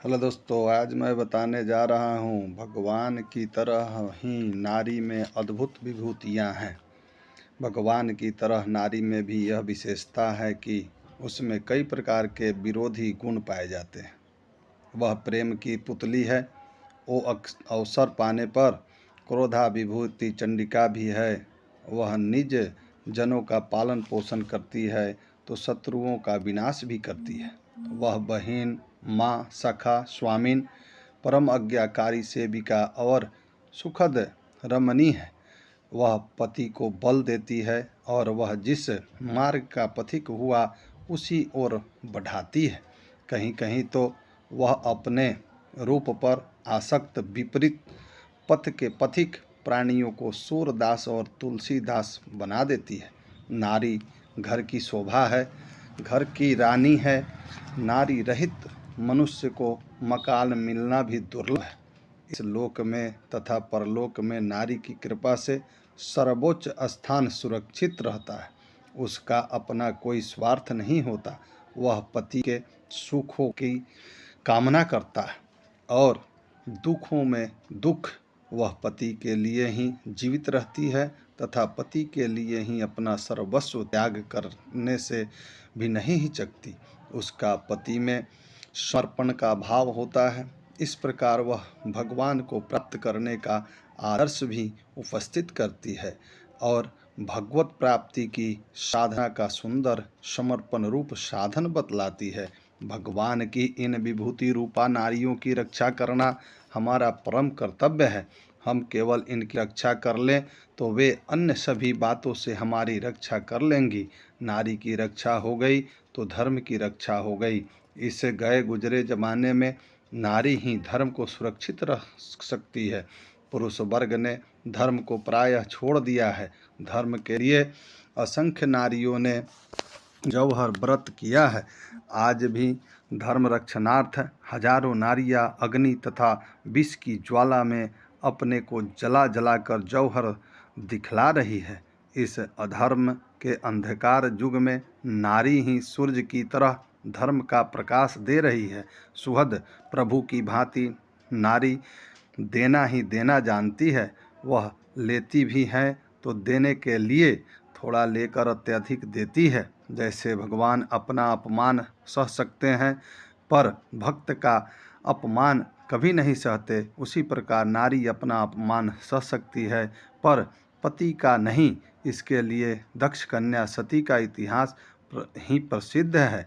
Hello दोस्तों, आज मैं बताने जा रहा हूँ भगवान की तरह ही नारी में अद्भुत विभूतियाँ हैं। भगवान की तरह नारी में भी यह विशेषता है कि उसमें कई प्रकार के विरोधी गुण पाए जाते हैं। वह प्रेम की पुतली है। वो अवसर पाने पर क्रोधाभिभूति चंडिका भी है। वह निज जनों का पालन पोषण करती है तो शत्रुओं का विनाश भी करती है। वह बहन, माँ, सखा, स्वामिन, परम आज्ञाकारी सेविका और सुखद रमणी है। वह पति को बल देती है और वह जिस मार्ग का पथिक हुआ उसी ओर बढ़ाती है। कहीं कहीं तो वह अपने रूप पर आसक्त विपरीत पथ के पथिक प्राणियों को सूरदास और तुलसीदास बना देती है। नारी घर की शोभा है, घर की रानी है। नारी रहित मनुष्य को मकान मिलना भी दुर्लभ है। इस लोक में तथा परलोक में नारी की कृपा से सर्वोच्च स्थान सुरक्षित रहता है। उसका अपना कोई स्वार्थ नहीं होता। वह पति के सुखों की कामना करता है और दुखों में दुख। वह पति के लिए ही जीवित रहती है तथा पति के लिए ही अपना सर्वस्व त्याग करने से भी नहीं हिचकती। उसका पति में समर्पण का भाव होता है। इस प्रकार वह भगवान को प्राप्त करने का आदर्श भी उपस्थित करती है और भगवत प्राप्ति की साधना का सुंदर समर्पण रूप साधन बतलाती है। भगवान की इन विभूति रूपा नारियों की रक्षा करना हमारा परम कर्तव्य है। हम केवल इनकी रक्षा कर लें तो वे अन्य सभी बातों से हमारी रक्षा कर लेंगी। नारी की रक्षा हो गई तो धर्म की रक्षा हो गई। इस गए गुजरे जमाने में नारी ही धर्म को सुरक्षित रख सकती है। पुरुष वर्ग ने धर्म को प्रायः छोड़ दिया है। धर्म के लिए असंख्य नारियों ने जौहर व्रत किया है। आज भी धर्म रक्षणार्थ हजारों नारियां अग्नि तथा विष की ज्वाला में अपने को जला जलाकर जौहर दिखला रही है। इस अधर्म के अंधकार युग में नारी ही सूर्य की तरह धर्म का प्रकाश दे रही है। सुहद प्रभु की भांति नारी देना ही देना जानती है। वह लेती भी है तो देने के लिए थोड़ा लेकर अत्यधिक देती है। जैसे भगवान अपना अपमान सह सकते हैं पर भक्त का अपमान कभी नहीं सहते, उसी प्रकार नारी अपना अपमान सह सकती है पर पति का नहीं। इसके लिए दक्ष कन्या सती का इतिहास ही प्रसिद्ध है।